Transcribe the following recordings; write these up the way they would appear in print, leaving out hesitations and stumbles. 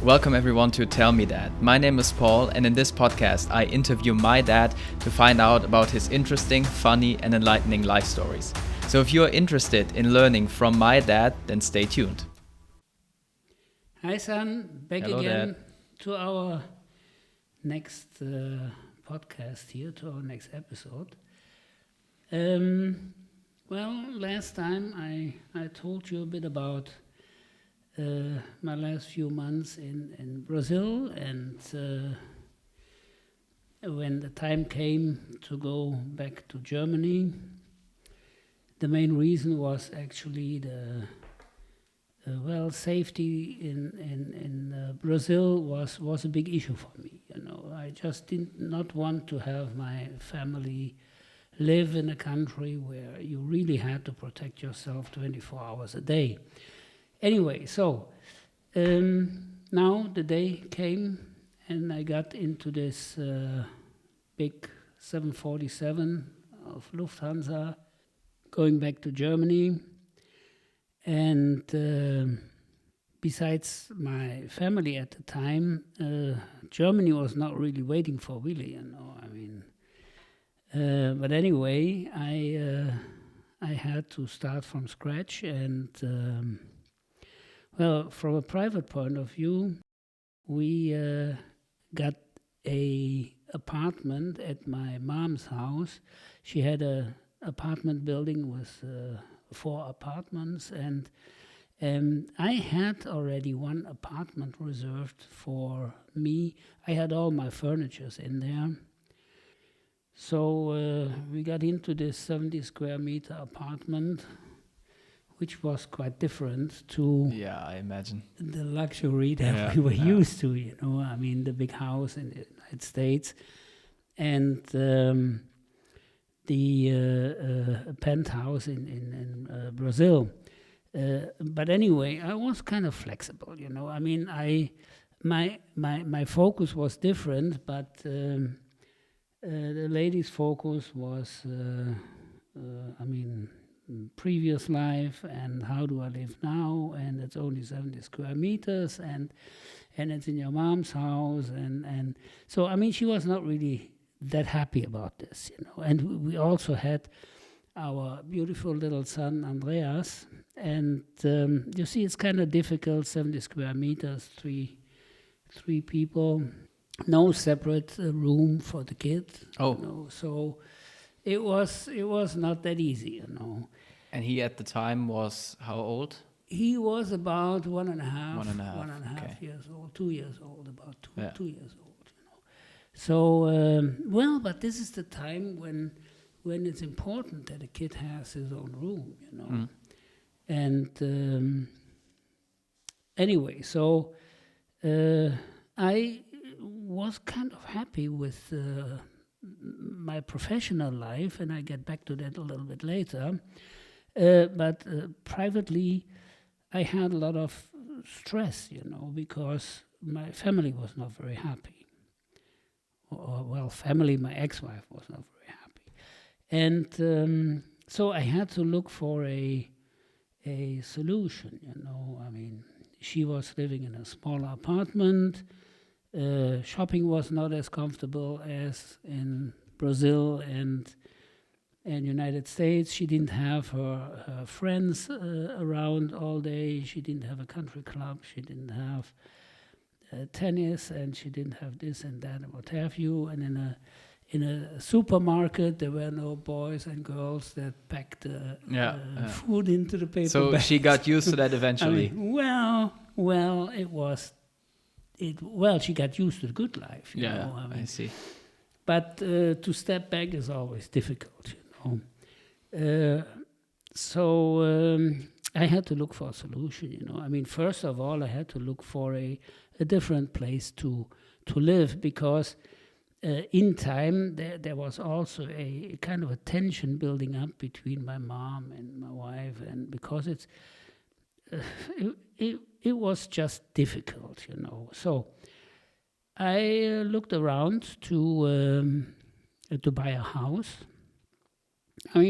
Welcome everyone to Tell Me That. My name is Paul, and in this podcast I interview my dad to find out about his interesting, funny and enlightening life stories. So if you're interested in learning from my dad, then stay tuned. Hi son, back Hello, again Dad. to our next podcast here, to our next episode. Last time I told you a bit about my last few months in Brazil, and when the time came to go back to Germany, the main reason was actually the safety in Brazil was a big issue for me. I just did not want to have my family live in a country where you really had to protect yourself 24 hours a day. Anyway, so now the day came and I got into this big 747 of Lufthansa going back to Germany. And besides my family at the time, Germany was not really waiting for Willy, but anyway, I had to start from scratch, and from a private point of view, we got a apartment at my mom's house. She had a apartment building with 4 apartments, and I had already one apartment reserved for me. I had all my furnitures in there. So we got into this 70 square meter apartment, which was quite different to I imagine. the luxury that we were used to, the big house in the United States. And the penthouse in Brazil. But anyway, I was kind of flexible, my focus was different, but the lady's focus was, previous life and how do I live now, and it's only 70 square meters, and it's in your mom's house, and so she was not really that happy about this, and we also had our beautiful little son Andreas, and you see it's kind of difficult, 70 square meters, three people, no separate room for the kid. So it was not that easy. And he at the time was how old? He was about one and a half okay. years old, 2 years old, about 2 years old. So, but this is the time when it's important that a kid has his own room, And anyway, so I was kind of happy with my professional life, and I get back to that a little bit later. But privately, I had a lot of stress, because my family was not very happy. Family, my ex-wife was not very happy. And so I had to look for a solution, she was living in a smaller apartment. Shopping was not as comfortable as in Brazil and United States. She didn't have her friends around all day. She didn't have a country club. She didn't have tennis, and she didn't have this and that and what have you. And in a supermarket, there were no boys and girls that packed food into the paper So bags. she got used to that eventually. She got used to the good life. I see. But to step back is always difficult, So I had to look for a solution, First of all, I had to look for a different place to live, because in time there was also a kind of a tension building up between my mom and my wife, and because it was just difficult, So I looked around to buy a house.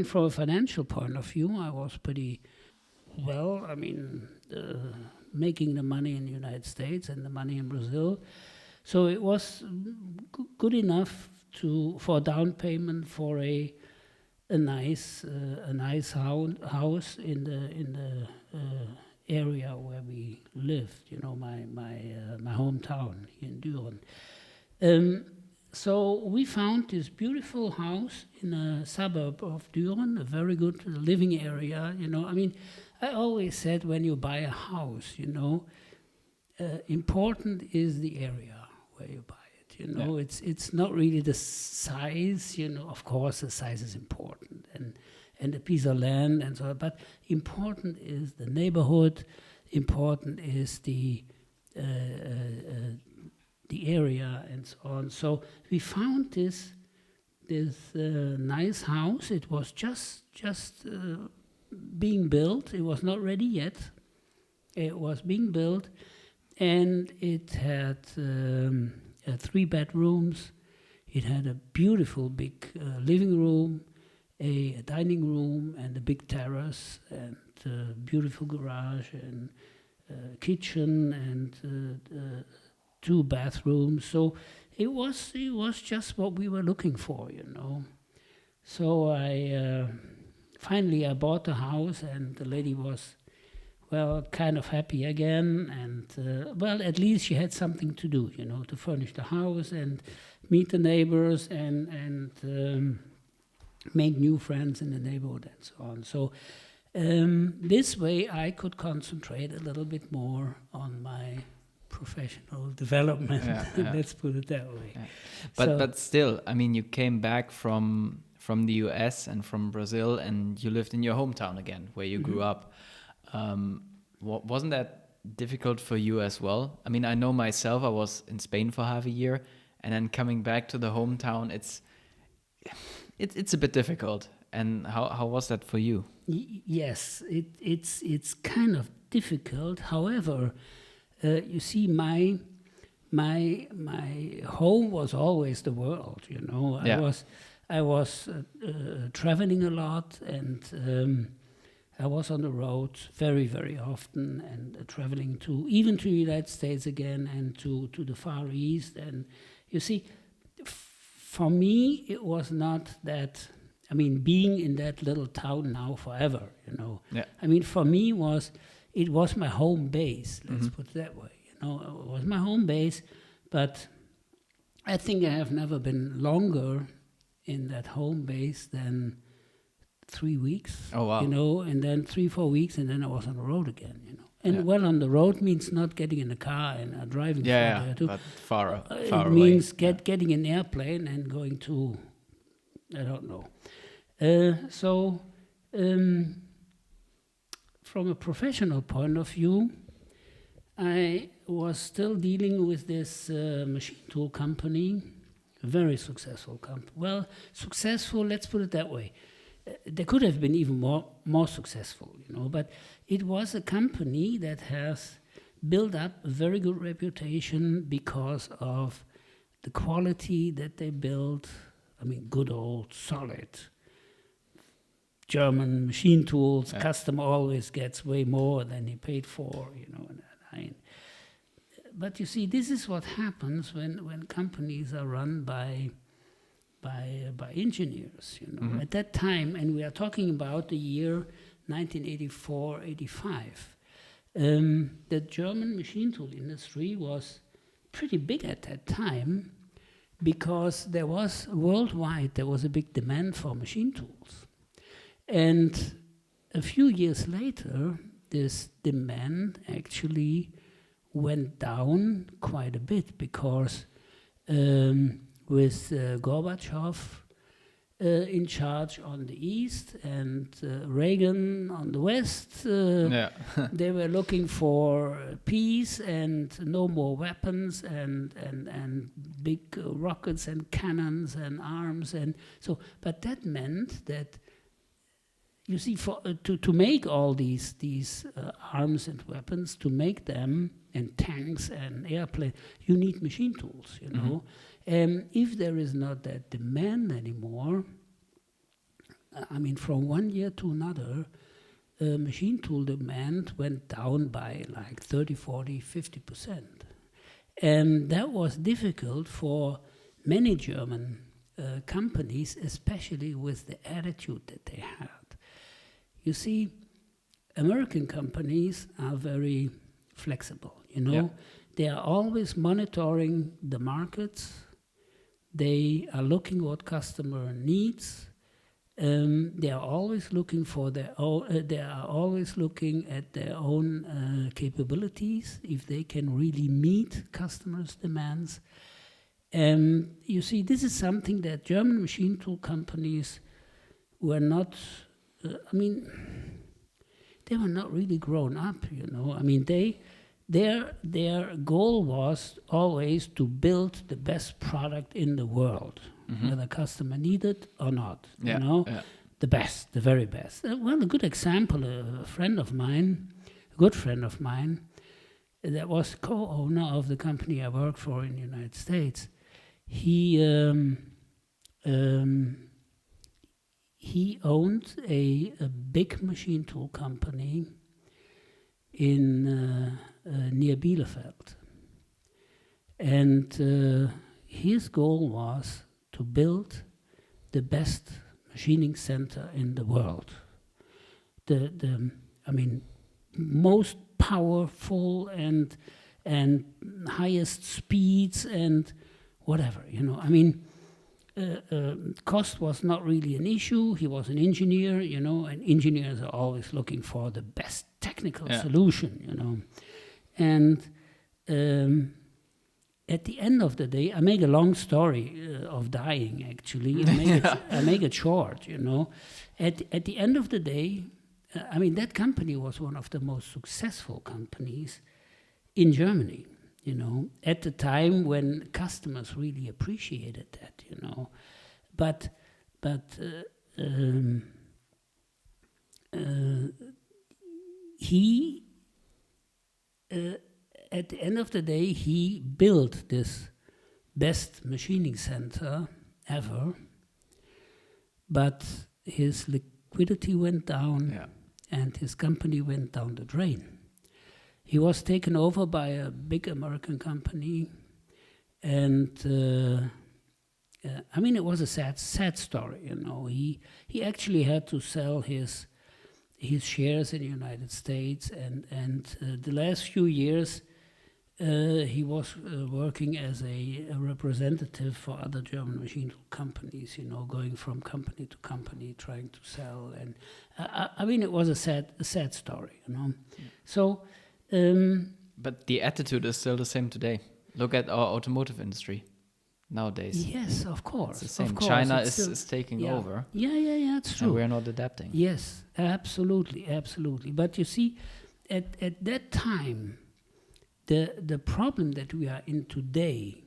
From a financial point of view, I was pretty well. making the money in the United States and the money in Brazil. So it was good enough for down payment for a nice house in the area where we lived. My hometown here in Düren. So we found this beautiful house in a suburb of Düren, a very good living area. I always said when you buy a house, important is the area where you buy it. It's not really the size. Of course the size is important and the piece of land and so on. But important is the neighborhood. Important is the area and so on. So we found this nice house. It was just being built. It was not ready yet. It was being built, and it had 3 bedrooms. It had a beautiful big living room, a dining room, and a big terrace, and a beautiful garage, and kitchen, and 2 bathrooms. So it was just what we were looking for. So I finally bought the house, and the lady was kind of happy again, and at least she had something to do, to furnish the house and meet the neighbors and make new friends in the neighborhood and so on. So this way I could concentrate a little bit more on my professional development. Let's put it that way. But still, you came back from the US and from Brazil, and you lived in your hometown again, where you grew up. Wasn't that difficult for you as well? I know myself, I was in Spain for half a year, and then coming back to the hometown, it's a bit difficult. And how was that for you? Yes, it's kind of difficult. However, you see, my home was always the world. I was traveling a lot, and I was on the road very, very often, and traveling even to the United States again, and to the Far East. And you see, for me, it was not that. Being in that little town now forever. For me it was my home base. Let's put it that way. It was my home base, but I think I have never been longer in that home base than 3 weeks. Oh wow! And then 3-4 weeks, and then I was on the road again. And on the road means not getting in a car and driving. But far away. It means getting an airplane and going to, I don't know. So from a professional point of view, I was still dealing with this machine tool company, a very successful company. Well, successful, let's put it that way. They could have been even more successful, but it was a company that has built up a very good reputation because of the quality that they built. Good old, solid German machine tools. Yeah. Customer always gets way more than he paid for, But you see, this is what happens when companies are run by engineers, At that time, and we are talking about the year 1984-85, the German machine tool industry was pretty big at that time, because there was a big demand for machine tools. And a few years later, this demand actually went down quite a bit, because with Gorbachev in charge on the east and Reagan on the west, they were looking for peace and no more weapons and big rockets and cannons and arms, and so. But that meant that, you see, to make all these arms and weapons, to make them, and tanks and airplanes, you need machine tools, If there is not that demand anymore, from one year to another, machine tool demand went down by like 30, 40, 50%. And that was difficult for many German companies, especially with the attitude that they had. You see, American companies are very flexible, you know. Yeah. They are always monitoring the markets. They are looking what customer needs. They are always looking for their own. They are always looking at their own capabilities, if they can really meet customers' demands. You see, this is something that German machine tool companies were not. They were not really grown up. You know, I mean, their goal was always to build the best product in the world, whether the customer needed or not. Yeah, you know, yeah. the best, the very best. Well, a good example, a friend of mine, a good friend of mine, that was co-owner of the company I worked for in the United States. He owned a big machine tool company in near Bielefeld. And his goal was to build the best machining center in the world. Most powerful and highest speeds and whatever, you know. I mean, cost was not really an issue. He was an engineer, you know, and engineers are always looking for the best technical solution, you know. And at the end of the day, I make a long story of dying, actually. I make it short, you know. At the end of the day, that company was one of the most successful companies in Germany, you know, at the time when customers really appreciated that, you know. But he, at the end of the day, he built this best machining center ever, but his liquidity went down and his company went down the drain. He was taken over by a big American company, and it was a sad story, you know. He actually had to sell his shares in the United States, and the last few years he was working as a representative for other German machine tool companies, you know, going from company to company, trying to sell, and it was a sad story, you know. So. But the attitude is still the same today. Look at our automotive industry nowadays. Yes, of course. It's the same. Of course. China is taking over. Yeah, it's true. And we're not adapting. Yes, absolutely. But you see, at that time, the problem that we are in today,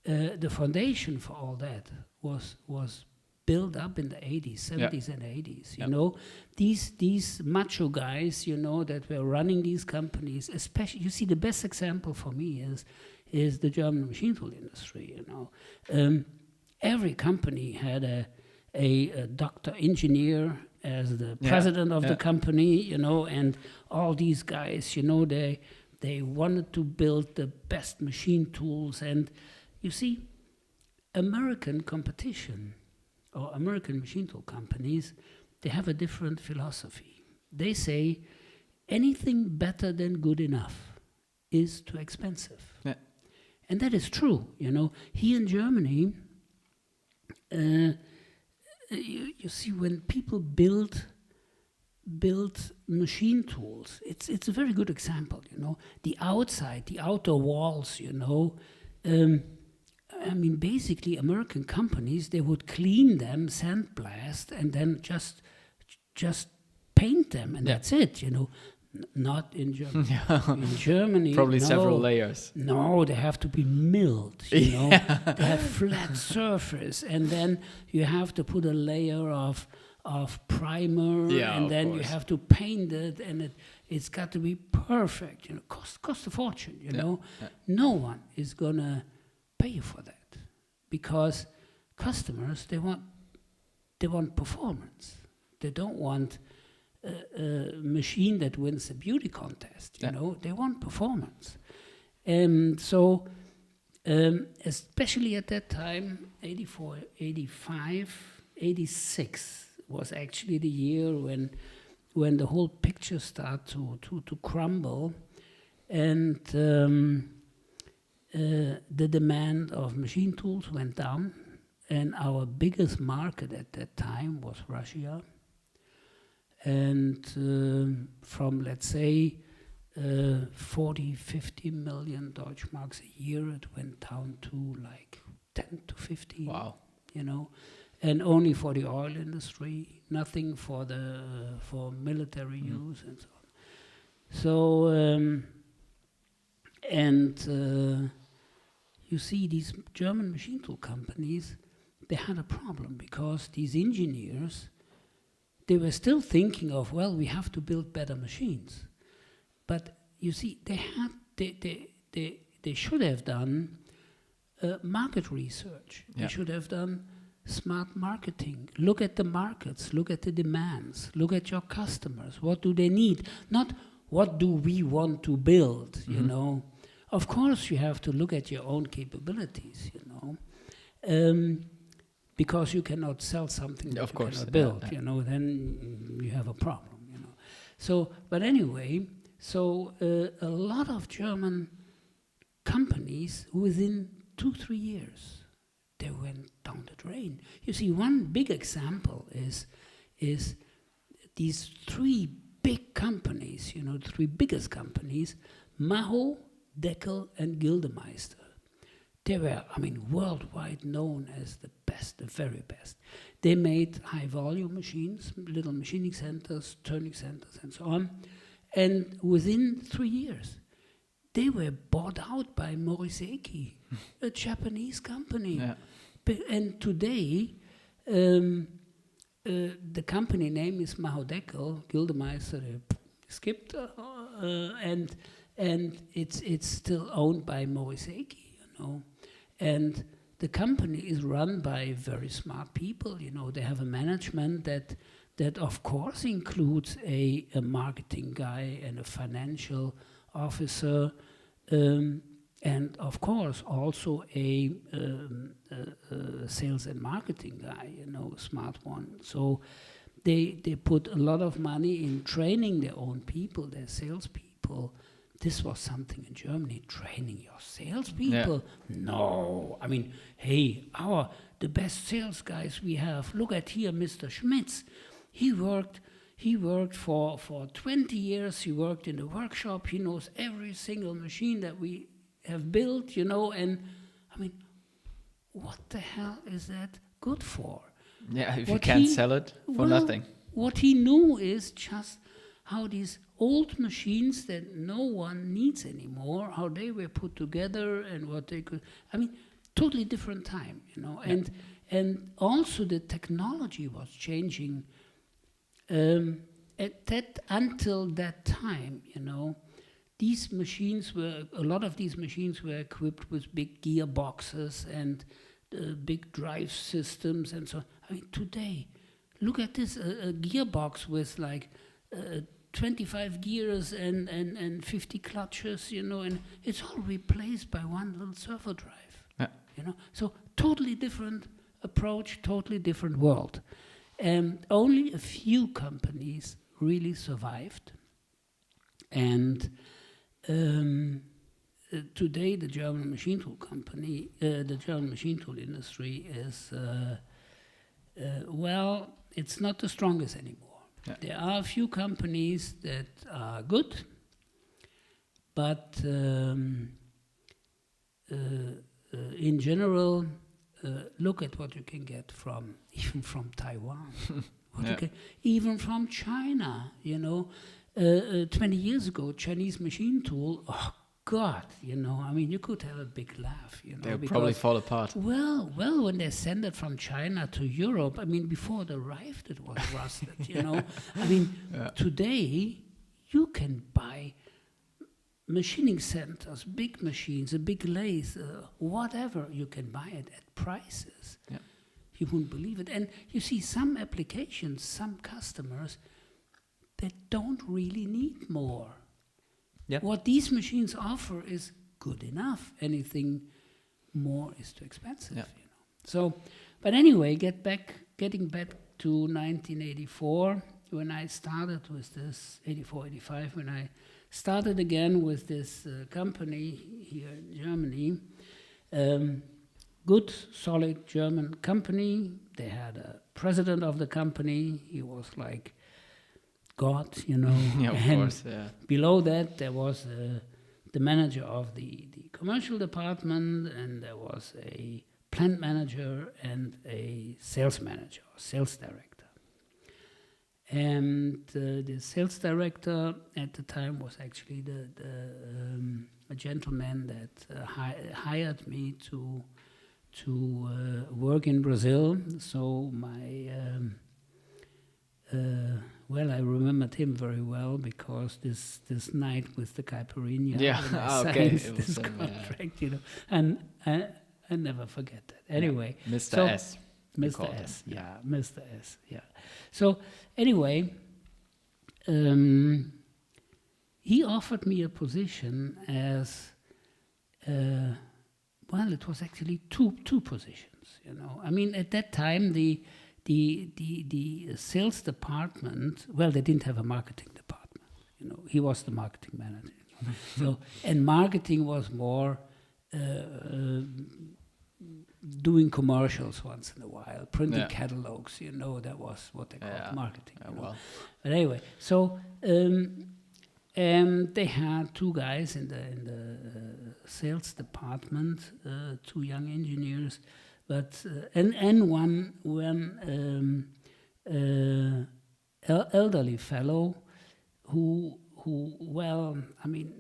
the foundation for all that was built up in the 80s, 70s and 80s, you know. These macho guys, you know, that were running these companies, especially, you see, the best example for me is the German machine tool industry, you know. Every company had a doctor engineer as the president of the company, you know, and all these guys, you know, they wanted to build the best machine tools. And you see, American competition or American machine tool companies, they have a different philosophy. They say anything better than good enough is too expensive. Yeah. And that is true, you know. Here in Germany, you see, when people build machine tools, it's a very good example, you know. The outside, the outer walls, you know, basically American companies, they would clean them, sandblast, and then just paint them, and that's it, you know. Not in Germany. In Germany, probably several layers. No, they have to be milled, you know. They have flat surface, and then you have to put a layer of primer, and then you have to paint it, and it's got to be perfect, you know. Cost a fortune, you know. No one is gonna pay you for that, because customers, they want performance. They don't want machine that wins a beauty contest. You know, they want performance. So especially at that time, 84, 85, 86 was actually the year when the whole picture started to crumble, and the demand of machine tools went down, and our biggest market at that time was Russia. And from, let's say, 40, 50 million Deutschmarks a year, it went down to like 10 to 15. Wow. You know, and only for the oil industry, nothing for military use and so on. So, you see, these German machine tool companies, they had a problem because these engineers, they were still thinking of, well, we have to build better machines. But you see, they should have done market research. Yeah. They should have done smart marketing. Look at the markets, look at the demands, look at your customers. What do they need? Not what do we want to build, you know. Of course, you have to look at your own capabilities, you know. Because you cannot sell something that you cannot build, you know, then you have a problem, you know. So, but anyway, so a lot of German companies, within 2-3 years, they went down the drain. You see, one big example is these 3 big companies, you know, 3 biggest companies, Maho, Deckel, and Gildemeister. They were, I mean, worldwide known as the best, the very best. They made high-volume machines, little machining centers, turning centers, and so on. And within 3 years, they were bought out by Moriseki, a Japanese company. Yeah. And today, the company name is Maho Deckel, Gildemeister, skipped, and it's still owned by Moriseki, you know. And the company is run by very smart people, you know. They have a management that of course includes a marketing guy and a financial officer, and of course also a sales and marketing guy, you know, a smart one. So they put a lot of money in training their own people, their salespeople. This was something in Germany, training your salespeople. Yeah. No, I mean, hey, the best sales guys we have. Look at here, Mr. Schmitz. He worked for 20 years. He worked in the workshop. He knows every single machine that we have built, you know. And I mean, what the hell is that good for? Yeah, if you can't sell it for nothing. What he knew is just how these old machines that no one needs anymore, how they were put together and what they could, I mean, totally different time, you know. Yeah. And also the technology was changing until that time, you know. A lot of these machines were equipped with big gearboxes and big drive systems and so on. I mean, today, look at this, a gearbox with like 25 gears and 50 clutches, you know, and it's all replaced by one little servo drive, you know. So totally different approach, totally different world. Only a few companies really survived, and today the German machine tool company, the German machine tool industry is, well, it's not the strongest anymore. Yeah. There are a few companies that are good, but in general, look at what you can get even from Taiwan, even from China, you know. 20 years ago, Chinese machine tool, oh God, you know, I mean, you could have a big laugh, you know. They'll probably fall apart. Well, when they send it from China to Europe, I mean, before it arrived, it was rusted, you know. I mean, today, you can buy machining centers, big machines, a big lathe, whatever, you can buy it at prices. Yeah. You wouldn't believe it. And you see some applications, some customers, they don't really need more. Yeah. What these machines offer is good enough. Anything more is too expensive. Yeah. You know. So, but anyway, getting back to 1984, when I started with this 84, 85, when I started again with this company here in Germany. Good, solid German company. They had a president of the company. He was like God, you know. Yeah, of and course. Yeah. below that, there was the manager of the commercial department, and there was a plant manager and a sales manager, or sales director. And the sales director at the time was actually a gentleman that hired me to work in Brazil. So my well, I remembered him very well because this night with the caipirinha, Yeah. when I Okay. signed this It was, contract, you know, and I never forget that. Anyway, Mr. so S. we Mr. called him. S, yeah, Mr. S, yeah. So anyway, he offered me a position as, well, it was actually two positions. You know, I mean, at that time the sales department, well, they didn't have a marketing department. You know, he was the marketing manager. So, and marketing was more doing commercials once in a while, printing catalogs, you know, that was what they called marketing. Well. But anyway, so they had two guys in the sales department, two young engineers, but and one elderly fellow who well, I mean,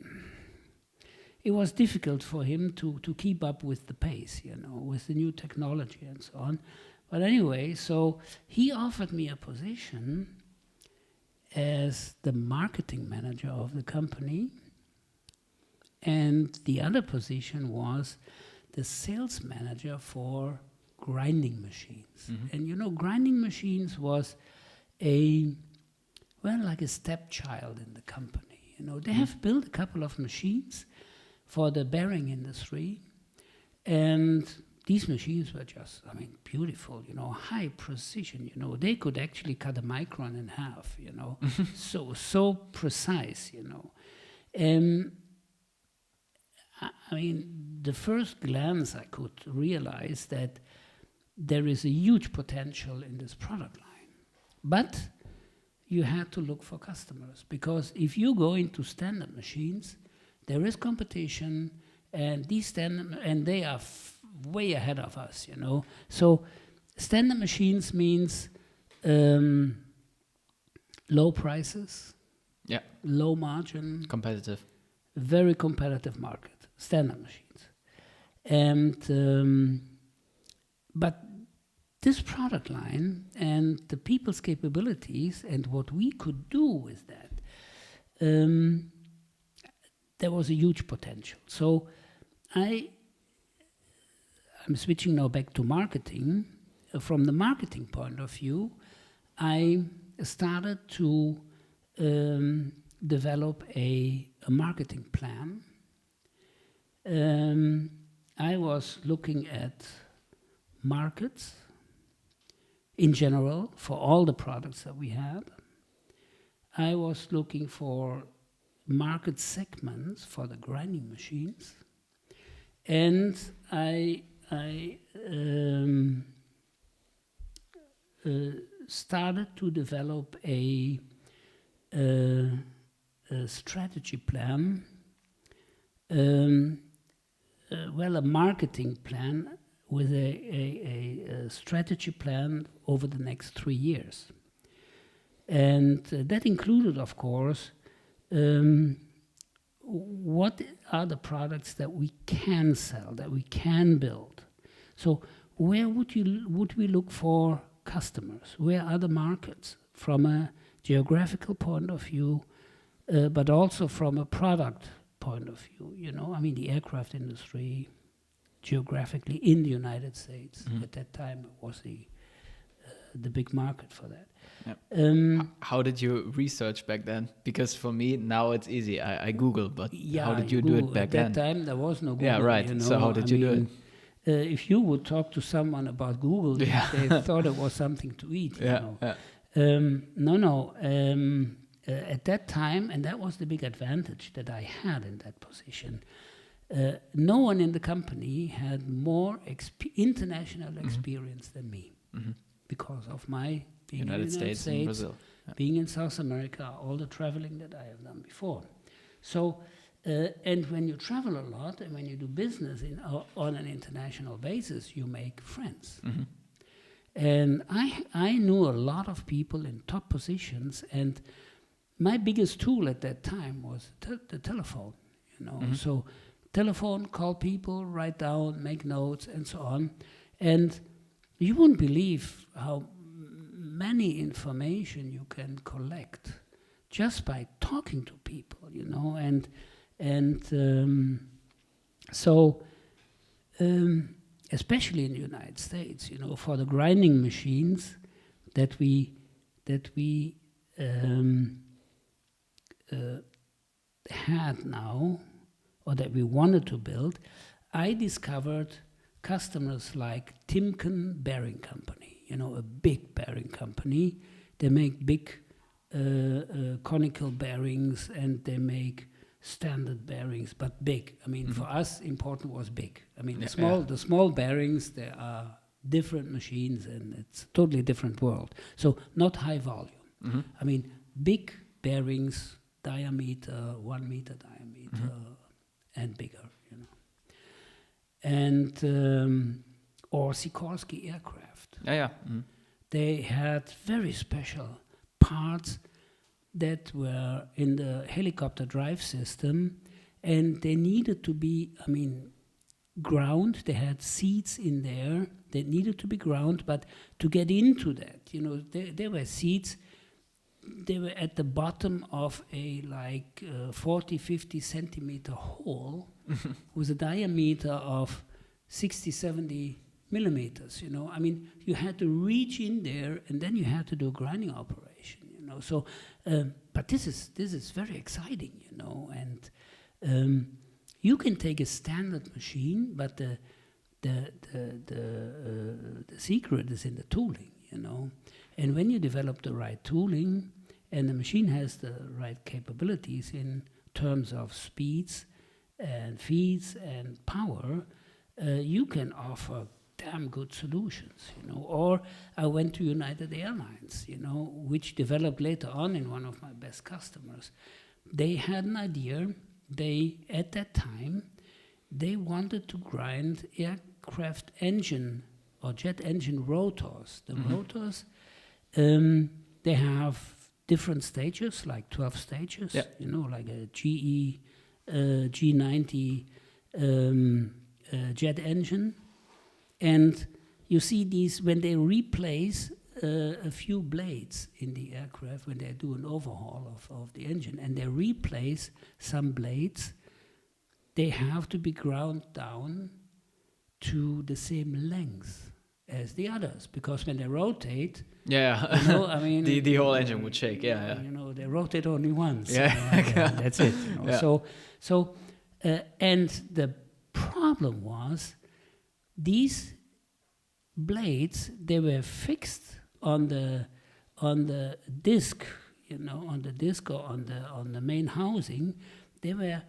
it was difficult for him to keep up with the pace, you know, with the new technology and so on. But anyway, so he offered me a position as the marketing manager of the company, and the other position was the sales manager for grinding machines. Mm-hmm. And you know, grinding machines was like a stepchild in the company. You know, they have built a couple of machines for the bearing industry, and these machines were just, I mean, beautiful, you know, high precision, you know. They could actually cut a micron in half, you know, so precise, you know. I mean, the first glance I could realize that there is a huge potential in this product line. But you had to look for customers, because if you go into standard machines, there is competition, and they are way ahead of us, you know. So standard machines means low prices, low margin, competitive, very competitive market. Standard machines, and but this product line and the people's capabilities and what we could do with that, there was a huge potential. So I'm switching now back to marketing. From the marketing point of view, I started to develop a marketing plan. I was looking at markets in general for all the products that we had. I was looking for market segments for the grinding machines, and I started to develop a strategy plan, a marketing plan with a strategy plan over the next 3 years. And that included, of course, what are the products that we can sell, that we can build. So where would we look for customers? Where are the markets from a geographical point of view, but also from a product point of view? You know, I mean, the aircraft industry, geographically in the United States, at that time it was the the big market for that. Yeah. How did you research back then? Because for me now it's easy. I Google, but how did you do it back then? At that time there was no Google. Yeah, right. You know? So how did you do it? If you would talk to someone about Google, they thought it was something to eat. You know? At that time, and that was the big advantage that I had in that position. No one in the company had more international experience than me, because of my being United in the United States and Brazil, being in South America, all the traveling that I have done before. So, and when you travel a lot and when you do business on an international basis, you make friends. And I knew a lot of people in top positions, and my biggest tool at that time was the telephone. You know, so telephone, call people, write down, make notes, and so on. And you wouldn't believe how many information you can collect just by talking to people, you know. So especially in the United States, you know, for the grinding machines that we had now, or that we wanted to build, I discovered customers like Timken Bearing Company, you know, a big bearing company. They make big conical bearings, and they make standard bearings, but big. I mean, for us, important was big. I mean, the small bearings, there are different machines, and it's a totally different world. So not high volume. I mean, big bearings, diameter, 1 meter diameter, and bigger, you know. And or Sikorsky aircraft. They had very special parts that were in the helicopter drive system, and they needed to be, I mean, ground. They had seats in there that needed to be ground, but to get into that, you know, there were seats. They were at the bottom of a 40, 50 centimeter hole with a diameter of 60, 70 millimeters, you know. I mean, you had to reach in there, and then you had to do a grinding operation, you know. So, but this is very exciting, you know. And you can take a standard machine, but the secret is in the tooling, you know. And when you develop the right tooling, and the machine has the right capabilities in terms of speeds and feeds and power, you can offer damn good solutions, you know. Or I went to United Airlines, you know, which developed later on in one of my best customers. They had an idea. At that time, they wanted to grind aircraft engine or jet engine rotors. The rotors, they have different stages, like 12 stages, you know, like a GE G90 jet engine. And you see these, when they replace a few blades in the aircraft, when they do an overhaul of the engine, and they replace some blades, they have to be ground down to the same length as the others, because when they rotate, you know, I mean, the whole engine would shake. You know, they rotate only once. You know, that's it. You know? So and the problem was, these blades, they were fixed on the disc, you know, on the disc or on the main housing. They were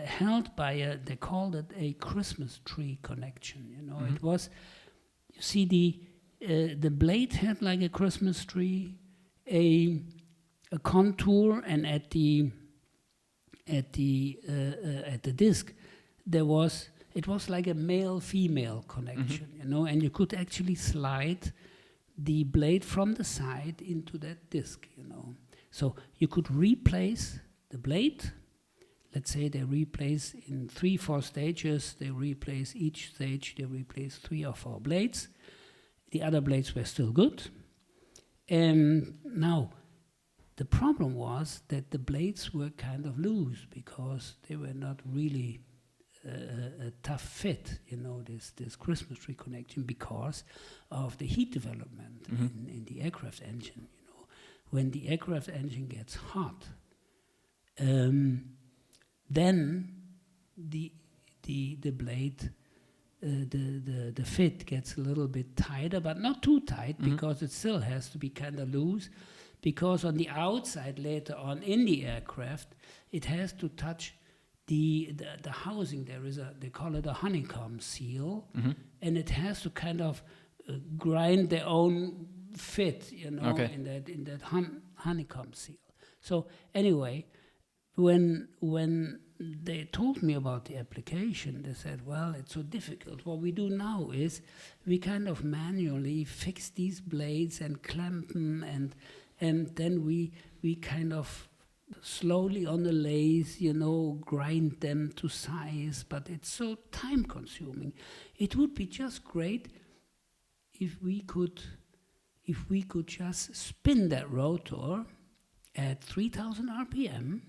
held by they called it a Christmas tree connection. You know, it was. You see, the blade had like a Christmas tree, a contour, and at the disc, it was like a male-female connection, you know, and you could actually slide the blade from the side into that disc, you know. So you could replace the blade. Let's say they replace in 3-4 stages, they replace each stage, they replace 3 or 4 blades. The other blades were still good. And now, the problem was that the blades were kind of loose, because they were not really a tough fit, this Christmas tree connection, because of the heat development in the aircraft engine. When the aircraft engine gets hot, then the blade, the fit gets a little bit tighter, but not too tight, because it still has to be kind of loose, because on the outside later on in the aircraft, it has to touch the housing. There is they call it a honeycomb seal, and it has to kind of grind their own fit, in that honeycomb seal. So anyway, when they told me about the application, they said, well, it's so difficult. What we do now is we kind of manually fix these blades and clamp them, and then we kind of slowly on the lathe, grind them to size, but it's so time consuming. It would be just great if we could just spin that rotor at 3,000 RPM,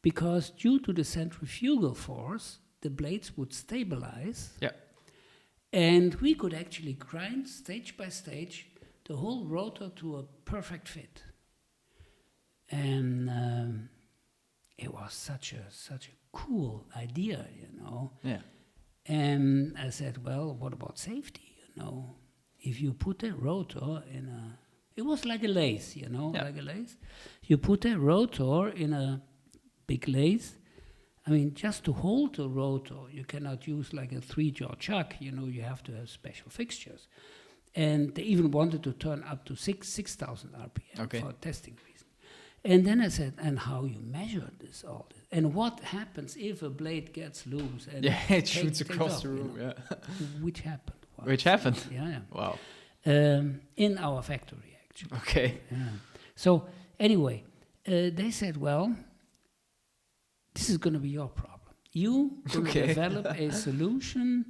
because due to the centrifugal force, the blades would stabilize. Yeah. And we could actually grind stage by stage the whole rotor to a perfect fit. And it was such a cool idea, Yeah. And I said, well, what about safety, If you put a rotor it was like a lathe, like a lathe. You put a rotor in a big lathe. I mean, just to hold the rotor, you cannot use like a 3-jaw chuck, you have to have special fixtures. And they even wanted to turn up to 6,000 RPM for testing reasons. And then I said, and how you measure all this? And what happens if a blade gets loose? And it shoots across the room, Which happened. Which happened? Yeah. Wow. In our factory, actually. Okay. Yeah. So anyway, they said, well, this is going to be your problem. You going to develop a solution,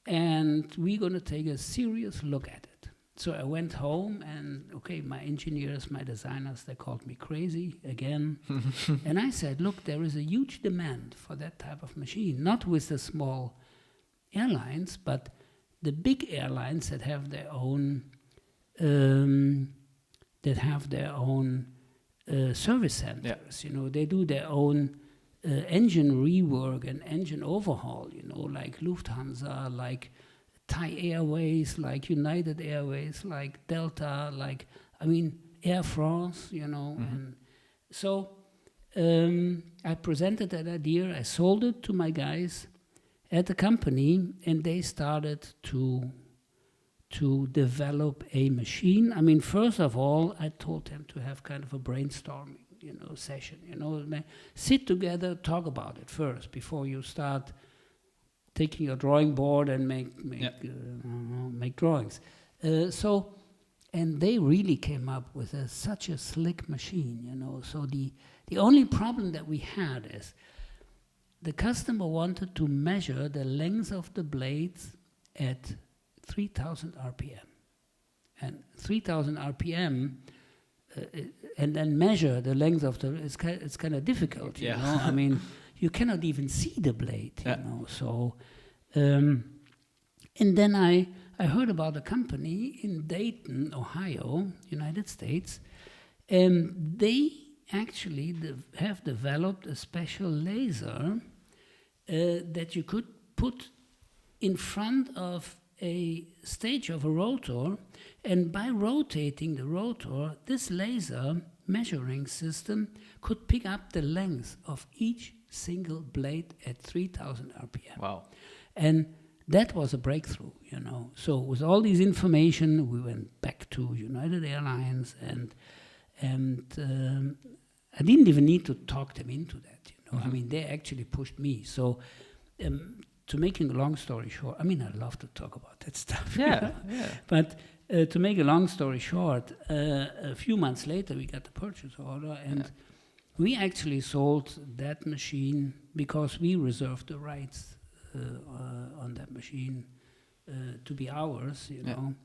and we're going to take a serious look at it. So I went home, and my engineers, my designers, they called me crazy again. And I said, look, there is a huge demand for that type of machine, not with the small airlines, but the big airlines that have their own service centers. They do their own engine rework and engine overhaul. Like Lufthansa, like Thai Airways, like United Airways, like Delta, Air France. And so I presented that idea. I sold it to my guys at the company, and they started to develop a machine. I mean, first of all, I told them to have kind of a brainstorming, session. Sit together, talk about it first before you start taking your drawing board and make drawings. And they really came up with such a slick machine. So the only problem that we had is the customer wanted to measure the length of the blades at 3,000 RPM. And 3,000 RPM, and then measure the length of it's kind of difficult, you know? I mean, you cannot even see the blade, you know? So, and then I heard about a company in Dayton, Ohio, United States, and they actually have developed a special laser that you could put in front of a stage of a rotor, and by rotating the rotor, this laser measuring system could pick up the length of each single blade at 3,000 RPM. Wow. And that was a breakthrough, you know. So with all this information, we went back to United Airlines, and I didn't even need to talk them into that, you know. Mm-hmm. I mean, they actually pushed me. So to making a long story short, I mean, I love to talk about that stuff. Yeah, yeah. But to make a long story short, a few months later, we got the purchase order, and we actually sold that machine because we reserved the rights on that machine to be ours, you know.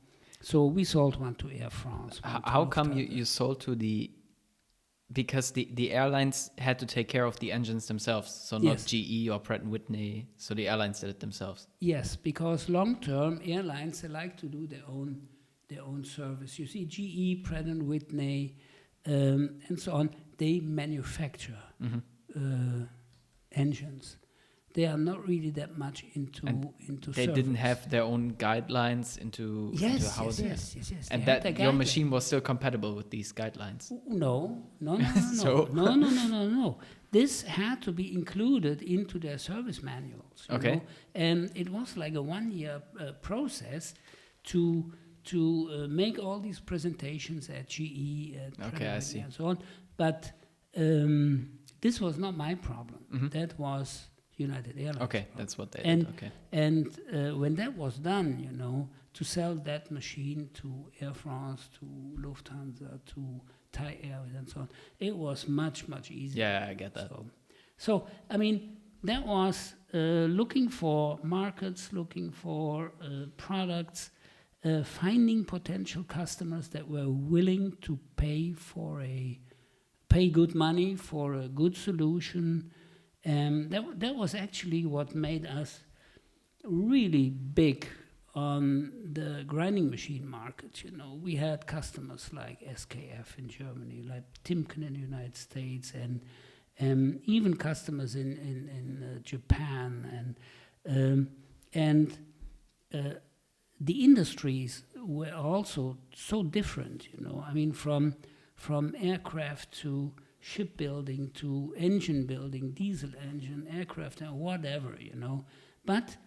So we sold one to Air France. How come you sold to the because the airlines had to take care of the engines themselves, so not Yes. GE or Pratt & Whitney, so the airlines did it themselves. Yes, because long-term airlines, they like to do their own service. You see, GE, Pratt and Whitney, and so on, they manufacture engines. They are not really that much into They service. didn't have their own guidelines into how they... Yes. And They had that their your guidelines. machine was still compatible with these guidelines. No. So- No. This had to be included into their service manuals. You Okay. know? And it was like a 1-year process to make all these presentations at GE, at Pratt Okay, I & see. Whitney and so on. But this was not my problem. That was United Airlines. Okay, problem. that's what they And did. Okay. and when that was done, you know, to sell that machine to Air France, to Lufthansa, to Thai Airways, and so on, it was much easier. Yeah, I get that. So I mean, that was looking for markets, looking for products, finding potential customers that were willing to pay good money for a good solution. That was actually what made us really big on the grinding machine market. You know, we had customers like SKF in Germany, like Timken in the United States, and even customers in Japan, and the industries were also so different. You know, I mean, from aircraft to shipbuilding to engine building, diesel engine, aircraft, and whatever, you know. But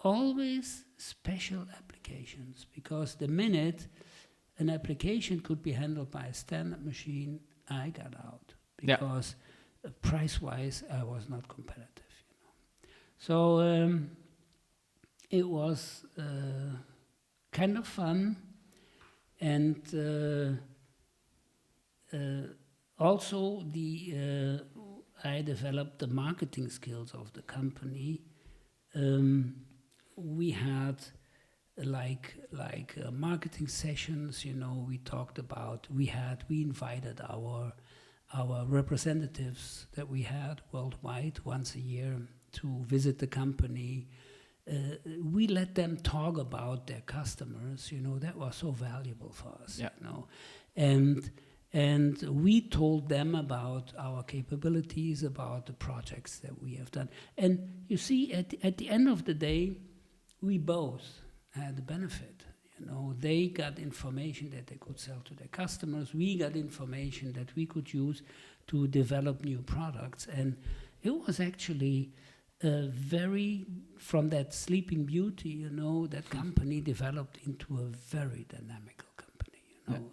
always special applications, because the minute an application could be handled by a standard machine, I got out, because price-wise I was not competitive, you know. So it was kind of fun, and also I developed the marketing skills of the company. We had like marketing sessions, you know. We talked about, we invited our representatives that we had worldwide once a year to visit the company. We let them talk about their customers, you know. That was so valuable for us, you know. And we told them about our capabilities, about the projects that we have done. And you see, at the end of the day, we both had the benefit. You know, they got information that they could sell to their customers. We got information that we could use to develop new products. And it was actually from that Sleeping Beauty, you know, that company developed into a very dynamical company, you know. Yeah.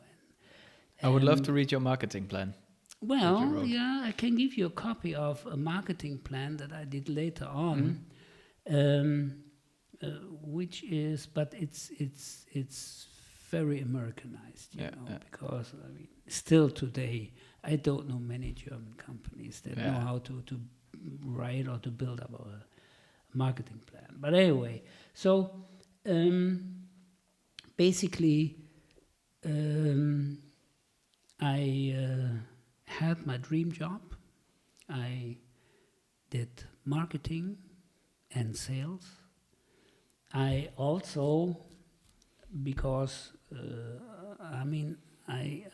I would love to read your marketing plan. Well, yeah, I can give you a copy of a marketing plan that I did later on, which is, but it's very Americanized, you know, because I mean, still today, I don't know many German companies that know how to write or to build up a marketing plan. But anyway, so basically, I had my dream job. I did marketing and sales. I also, because I mean, I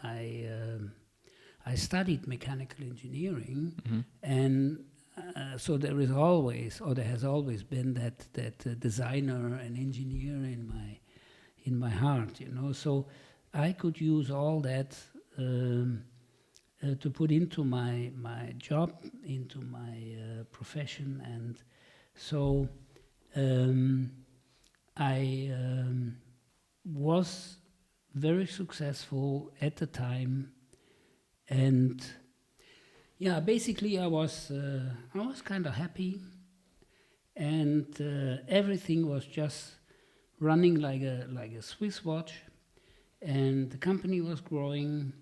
studied mechanical engineering, and so there is always, or there has always been that designer and engineer in my heart, you know. So I could use all that to put into my job, into my profession, and so I was very successful at the time, and yeah, basically I was kind of happy, and everything was just running like a Swiss watch, and the company was growing.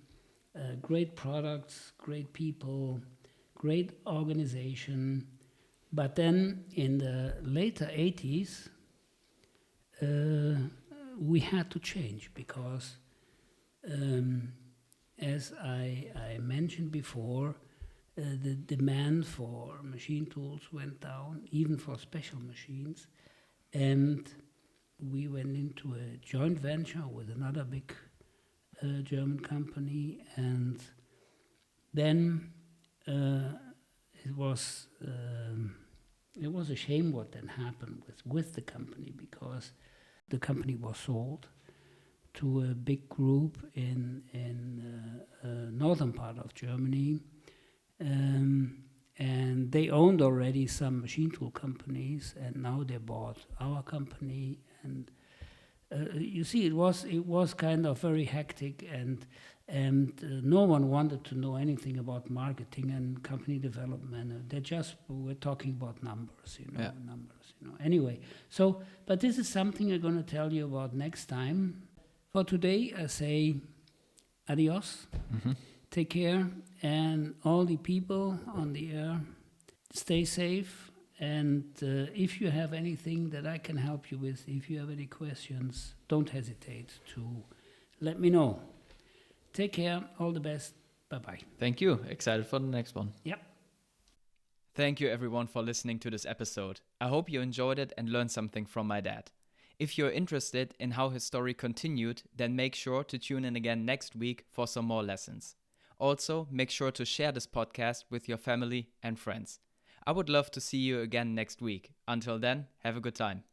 Great products, great people, great organization. But then in the later 80s, we had to change, because as I mentioned before, the demand for machine tools went down, even for special machines. And we went into a joint venture with another big German company. And then it was a shame what then happened with the company, because the company was sold to a big group in northern part of Germany, and they owned already some machine tool companies, and now they bought our company. And you see, it was kind of very hectic, and no one wanted to know anything about marketing and company development. They just were talking about numbers, numbers. Anyway, so but this is something I'm going to tell you about next time. For today, I say adios. Take care, and all the people on the air, stay safe. And if you have anything that I can help you with, if you have any questions, don't hesitate to let me know. Take care. All the best. Bye-bye. Thank you. Excited for the next one. Yep. Thank you everyone for listening to this episode. I hope you enjoyed it and learned something from my dad. If you're interested in how his story continued, then make sure to tune in again next week for some more lessons. Also, make sure to share this podcast with your family and friends. I would love to see you again next week. Until then, have a good time.